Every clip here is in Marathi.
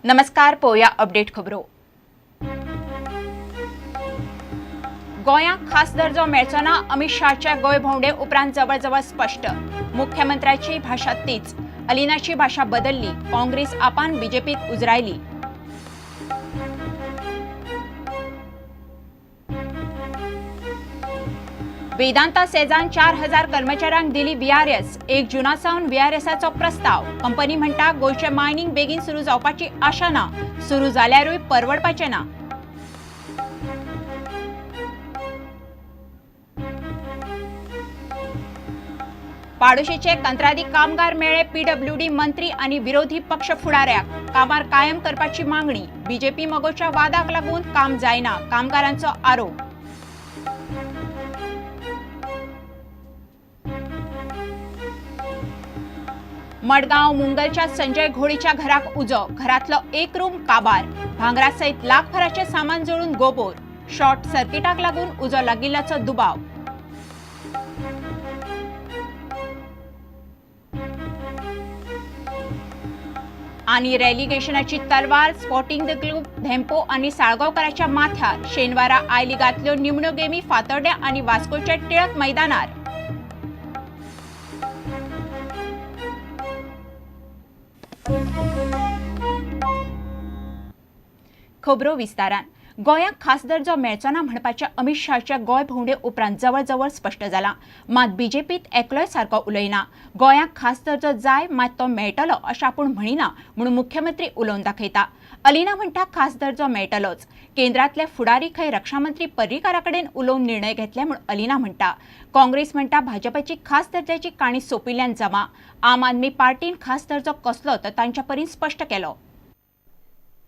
नमस्कार, पोया अपडेट खबरो. गोंयांक खास दर्जो मेळचो ना. अमित शाहच्या गोंय भोंवडे उपरांत जवळ स्पष्ट. मुख्यमंत्र्याची भाषा तीच, अलिनाची भाषा बदलली. काँग्रेस आपान बीजेपीत उजरायली. वेदांता सेजान 4000 कर्मचाऱ्यांक दिली VRS. 1 जूना सावन VRSचो प्रस्ताव. कंपनी म्हणटा गोंयचे मायनिंग बेगीन सुरू जावपाची आशा ना. सुरू जाल्यारूय परवडपाचें ना. पाडोशीचे कंत्राटी कामगार मेळे. PWD मंत्री आनी विरोधी पक्ष फुडाऱ्याक कामार कायम करपाची मागणी. बीजेपी मगोच्या वादाक लागून काम जायना, कामगारांचो आरोप. मडगांव मुंगलच्या संजय घोडीच्या घराक उजो. घरातलो एक रूम काबार. भांगरा सयत लाखभराचे सामान जळून गोबोर. शॉर्ट सर्किटाक लागून उजो लागिल्ल्याचो दुबाव. आनी रेलिगेशनाची तलवार. स्पोर्टिंग द क्लब धेंपो आनी साळगांवकाराच्या माथ्यार. शेनवारा आय लिगांतल्यो निमण्यो गेमी फातोर्ड्या आनी वास्कोच्या टिळक मैदानार. खबरो विस्तारान. गोंयांक खास दर्जो मेळचो ना म्हणपाच्या अमित शाहच्या गोंय भोंवडे उपरांत जवळ स्पश्ट जाला. मात बीजेपीत एकलोय सारको उलयना. गोंयांक खास दर्जो जाय, मात तो मेळटलो अशें आपूण म्हणिना म्हणून मुख्यमंत्री उलोवन दाखयता. अलिना म्हणटा खास दर्जो मेळटलोच. केंद्रांतले फुडारी खंय रक्षामंत्री पर्रीकारा कडेन उलोवन निर्णय घेतले म्हूण अलिना म्हणटा. काँग्रेस म्हणटा भाजपाची खास दर्ज्याची काणी सोंपिल्ल्यान जमा. आम आदमी पार्टीन खास दर्जो कसलो तो तांच्या परीन स्पश्ट केलो.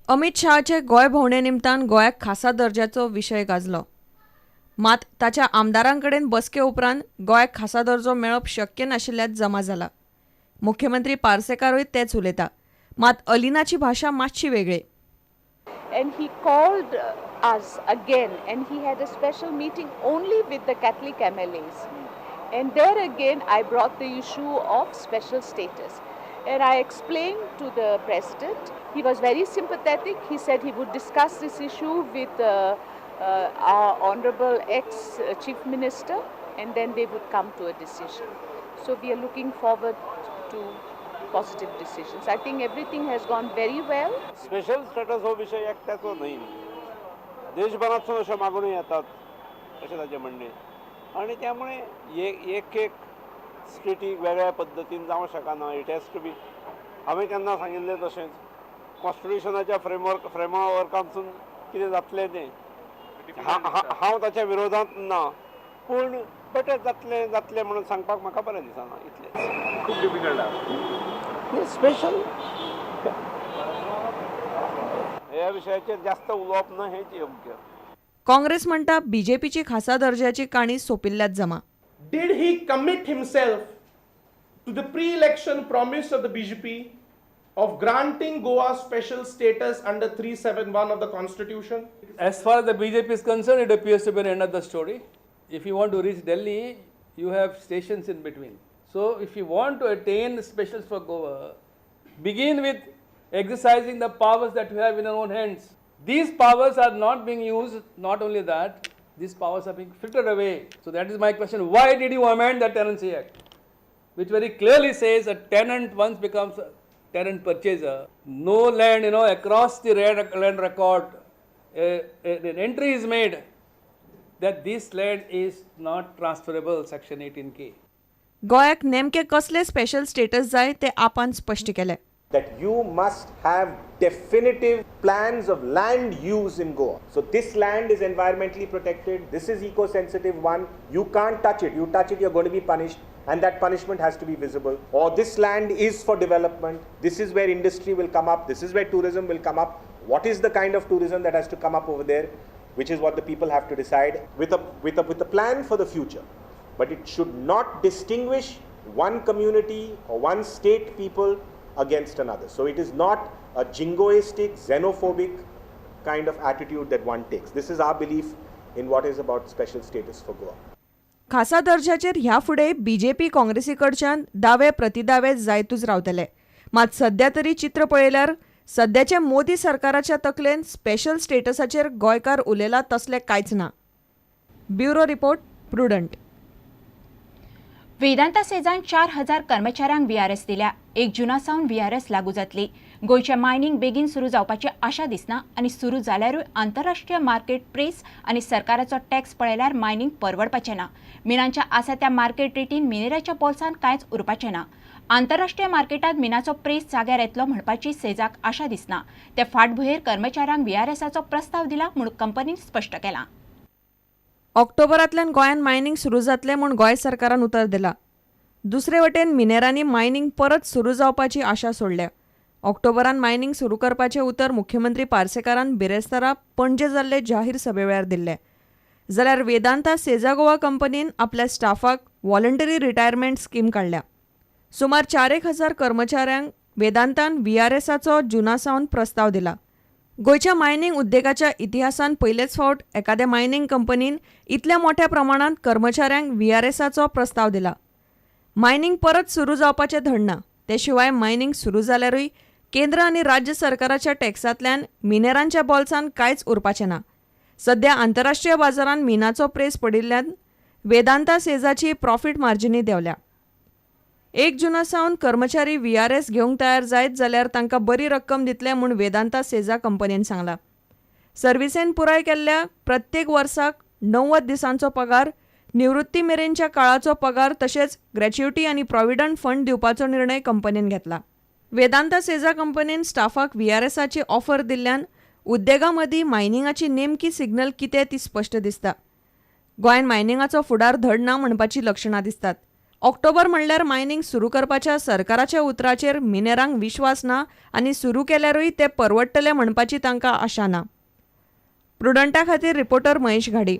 अमित शहाचे गोंय भोंवडे निमतान गोंयाक खासा दर्ज्याचो विशय गाजलो. मात ताच्या आमदारांकडेन बसके उपरांत गोंयाक खासा दर्जो मेळप शक्य नाशिल्ल्यान जमा जाला. मुख्यमंत्री पार्सेकारूय तेच उलयता. मात अलिनाची भाषा मातशी वेगळी. And he called us again and he had a special meeting only with the Catholic MLAs. And there again I brought the issue of special status. And I explained to the President. He was very sympathetic. He said he would discuss this issue with our Honorable ex-Chief Minister and then they would come to a decision. So we are looking forward to positive decisions. I think everything has gone very well. Special status हो विषय एकट्याचो न्हय. देशभरातून अशा मागण्यो येतात अशें ताचें म्हणणें. आणि त्यामुळे एक स्टेटी वेगळ्या पद्दतीन जावं शकना. It has to be. हांवें केन्ना सांगिल्लें तशेंच कॉन्स्टिट्युशनाच्या फ्रेमवर्कांतून कितें जातलें तें हांव ताच्या विरोधांत ना. पूण बेटर जातलें म्हणून सांगपाक म्हाका बरें दिसना. इतलेंच. खूब डिफिकल्ट आसा. स्पेशल ह्या विशयाचेर जास्त उलोवप ना हेच योग्य. काँग्रेस म्हणटा बीजेपीची खासा दर्ज्याची काणी सोंपिल्ल्यात जमा. Did he commit himself to the pre-election promise of the BJP of granting Goa special status under 371 of the Constitution? As far as the BJP is concerned, it appears to be an end of the story. If you want to reach Delhi, you have stations in between. So if you want to attain specials for Goa, begin with exercising the powers that you have in your own hands. These powers are not being used. Not only that, these powers are being filtered away. So that is my question. Why did you amend the Tenancy Act, which very clearly says a tenant once becomes a tenant purchaser, no land, across the land record, an entry is made that this land is not transferable, section 18K. गोंयाक नेमके कसले स्पेशल स्टेटस जाय ते आपान स्पश्ट केले. That you must have definitive plans of land use in Goa. So this land is environmentally protected. This is eco-sensitive one. You can't touch it. You touch it, you're going to be punished. And that punishment has to be visible. Or this land is for development. This is where industry will come up. This is where tourism will come up. What is the kind of tourism that has to come up over there? Which is what the people have to decide with a plan for the future. But it should not distinguish one community or one state people against another. So it is not a jingoistic, xenophobic kind of attitude that one takes. This is our belief in what is about special status for Goa. खासा दर्ज्याचेर ह्या फुडें बीजेपी काँग्रेसी कडच्यान दावे प्रतिदावे जायतूच रावतले. मात सध्या तरी चित्र पळयल्यार सध्याच्या मोदी सरकाराच्या तकलेन स्पेशल स्टेटसाचेर गोंयकार उलयला तसले कांयच ना. Bureau report, Prudent. वेदांता सेजान 4,000 कर्मचाऱ्यांक VRS दिल्या. 1 जुना सावन VRS लागू जातली. गोंयचे मायनिंग बेगीन सुरू जावपाची आशा दिसना आनी सुरू जाल्यारूय आंतरराष्ट्रीय मार्केट प्रेस आनी सरकाराचो टॅक्स पळयल्यार मायनिंग परवडपाचें ना. मिनांच्या आसा त्या मार्केट रेटीन मिनेराच्या बोल्सान कांयच उरपाचें ना. आंतरराष्ट्रीय मार्केटात मिनाचो प्रेस जाग्यार येतलो म्हणपाची सेजाक आशा दिसना. ते फाटभुंयेर कर्मचाऱ्यांक VRSचो प्रस्ताव दिला म्हूण कंपनीन स्पश्ट केलां. ऑक्टोबरांतल्यान गोंयांत मायनिंग सुरू जातलें म्हूण गोंय सरकारान उतर दिलां. दुसरे वटेन मिनेरांनी मायनिंग परत सुरू जावपाची आशा सोडल्या. ऑक्टोबरांत मायनिंग सुरू करपाचें उतर मुख्यमंत्री पार्सेकारान बिरेस्तारा पणजे जाल्ले जाहीर सभे वेळार दिल्लें. जाल्यार वेदांता सेजा गोवा कंपनीन आपल्या स्टाफाक व्हॉलंटरी रिटायरमेंट स्कीम काडल्या. सुमार 4,000 कर्मचाऱ्यांक वेदांतान VRSचो जुना सावन प्रस्ताव दिला. गोंयच्या मायनिंग उद्देगाच्या इतिहासान पयलेच फावट एखाद्या मायनिंग कंपनीन इतल्या मोठ्या प्रमाणांत कर्मचाऱ्यांक VRSचो प्रस्ताव दिला. मायनिंग परत सुरू जावपाचें धडना. ते शिवाय मायनिंग सुरू जाल्यारूय केंद्र आनी राज्य सरकाराच्या टॅक्सांतल्यान मिनेरांच्या बोल्सान कांयच उरपाचें ना. सध्या आंतरराष्ट्रीय बाजारांत मिनाचो प्रेस पडिल्ल्यान वेदांता सेजाची प्रॉफीट मार्जिनी देंवल्या. 1 जुना सावन कर्मचारी VRS घेवंक तयार जायत जाल्यार तांकां बरी रक्कम दितले म्हूण वेदांता सेजा कंपनीन सांगलां. सर्व्हिसेन पुराय केल्ल्या प्रत्येक वर्साक 90 दिसांचो पगार, निवृत्ती मेरेनच्या काळाचो पगार तशेंच ग्रॅच्युटी आनी प्रॉव्हिडंट फंड दिवपाचो निर्णय कंपनीन घेतला. वेदांता सेजा कंपनीन स्टाफाक VRSची ऑफर दिल्ल्यान उद्देगा मदीं मायनिंगाची नेमकी सिग्नल कितें ती स्पश्ट दिसता. गोंयांत मायनिंगाचो फुडार धड ना म्हणपाची लक्षणां दिसतात. ऑक्टोबर म्हणल्यार मायनिंग सुरू करपाच्या सरकाराच्या उतराचेर मिनेरांक विश्वास ना आनी सुरू केल्यारूय ते परवडटले म्हणपाची तांकां आशा ना. प्रुडंटा खातीर रिपोर्टर महेश घाडी.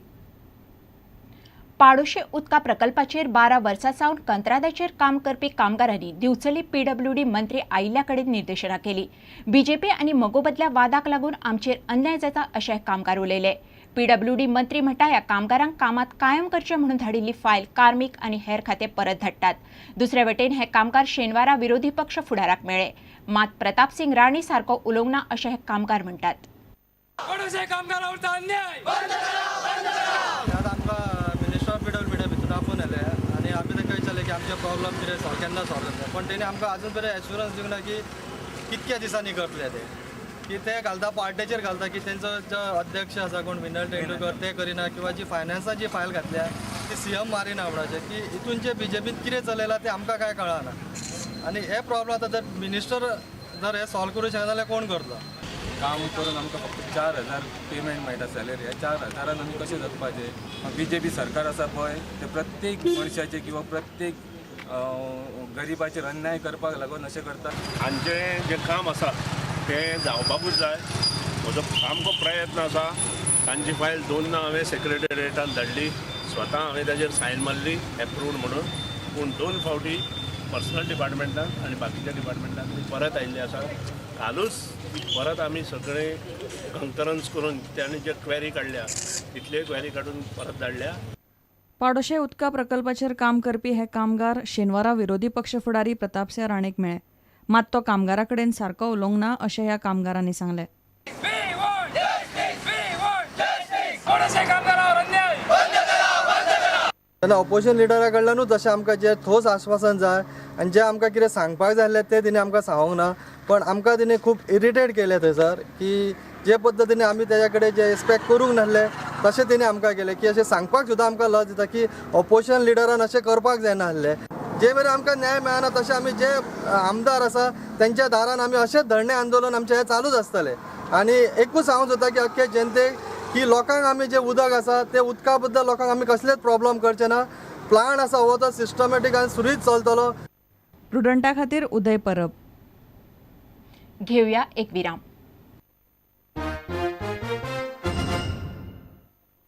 पाडोशी उदका प्रकल्पाचेर 12 वर्सां सावन कंत्राटाचेर काम करपी कामगारांनी दिवचली PWD मंत्री आयिल्ल्या कडेन निर्देशनां केली. BJP आनी मगोबदल्या वादाक लागून आमचेर अन्याय जाता अशें कामगार उलयले. PWD मंत्री म्हणटा ह्या कामगारांक कामात कायम करचे म्हणून धाडिल्ली फायल कार्मिक आनी हेर खाते परत धाडटात. दुसरे वटेन हे कामगार शेनवारा विरोधी पक्ष फुडाराक मेळ्ळे. मात प्रताप सिंग राणी सारको उलोवंक ना अशें हे कामगार म्हणटात. दाखवून येले आनी आमी ताका विचारलें की आमचे प्रॉब्लम कितें सॉल्व केन्ना सॉल्व जाता, पण तेणी आमकां अजून पर्यंत एश्युरन्स दिवंक ना की कितक्या दिसांनी करतले ते. की ते घालता पार्टेचेर घालता की तेंचो जो अध्यक्ष आसा कोण विनय तेंडुलकर ते करिना, किंवा जी फायनान्साची फायल घातल्या ती CM मारिना म्हणचे की हितून जे BJPन कितें चलयलां ते आमकां कांय कळना. आनी हे प्रॉब्लम आतां जर मिनिस्टर जर हे सॉल्व करूंक शकना जाल्यार कोण करतलो. काम करून आमकां फक्त 4,000 पेमेंट मेळटा सॅलरी. ह्या 4,000 आमी कशें जगपाचें. BJP सरकार आसा पळय ते प्रत्येक मनशाचे किंवा प्रत्येक गरिबाचेर अन्याय करपाक लागून अशें करता. हांचें जें काम आसा तें जावपाकूच जाय. म्हजो सामको प्रयत्न आसा. तांची फायल 2 हांवें सेक्रेटरिएटान धाडली. स्वता हांवें ताचेर सायन मारली एप्रूव्ड म्हणून. पूण 2 फावटी पर्सनल डिपार्टमेंटान आनी बाकीच्या डिपार्टमेंटान परत आयिल्ले आसा. कालूच परत आमी सगळे कन्फरन्स करून त्यांनी जे क्वेरी काडल्या तितले क्वेरी काडून परत धाडल्या. पाडोशे उदका प्रकल्पाचेर काम करपी हे कामगार शेनवारा विरोधी पक्ष फुडारी प्रतापसिंह राणेक मेळ्ळे. मात तो कामगारा कडेन सारको उलोवंक ना अशें ह्या कामगारांनी सांगलें. तेन्ना ऑपोजिशन लिडरा कडल्यानूच जशें आमकां जे ठोस आश्वासन जाय आनी जे आमकां कितें सांगपाक जाय आसलें तें तिणें आमकां सांगूंक ना. पण आमकां तिणें खूब इरिटेट केलें थंयसर की जे पद्दतीने आमी तेज्या कडेन जे एक्सपेक्ट करूंक नासलें तशें तिणें आमकां केलें की अशें सांगपाक सुद्दां आमकां लज दिता की ऑपोजिशन लिडरान अशें करपाक जायना आसलें. जे मेरेन आमकां न्याय मेळना तशें आमी जे आमदार आसा तेंच्या दारान आमी अशेंच धरणे आंदोलन आमचें हें चालूच आसतलें. आनी एकूच सांगूंक सोदता की अख्खे जनतेक की लोकांक आमी जे उदक आसा ते उदका बद्दल लोकांक आमी कसलेच प्रॉब्लेम करचे ना. प्लांट आसा हो तो सिस्टमॅटीक आनी सुरीत चलतलो. प्रुडंटा खातीर उदय परब. घेवया एक विराम.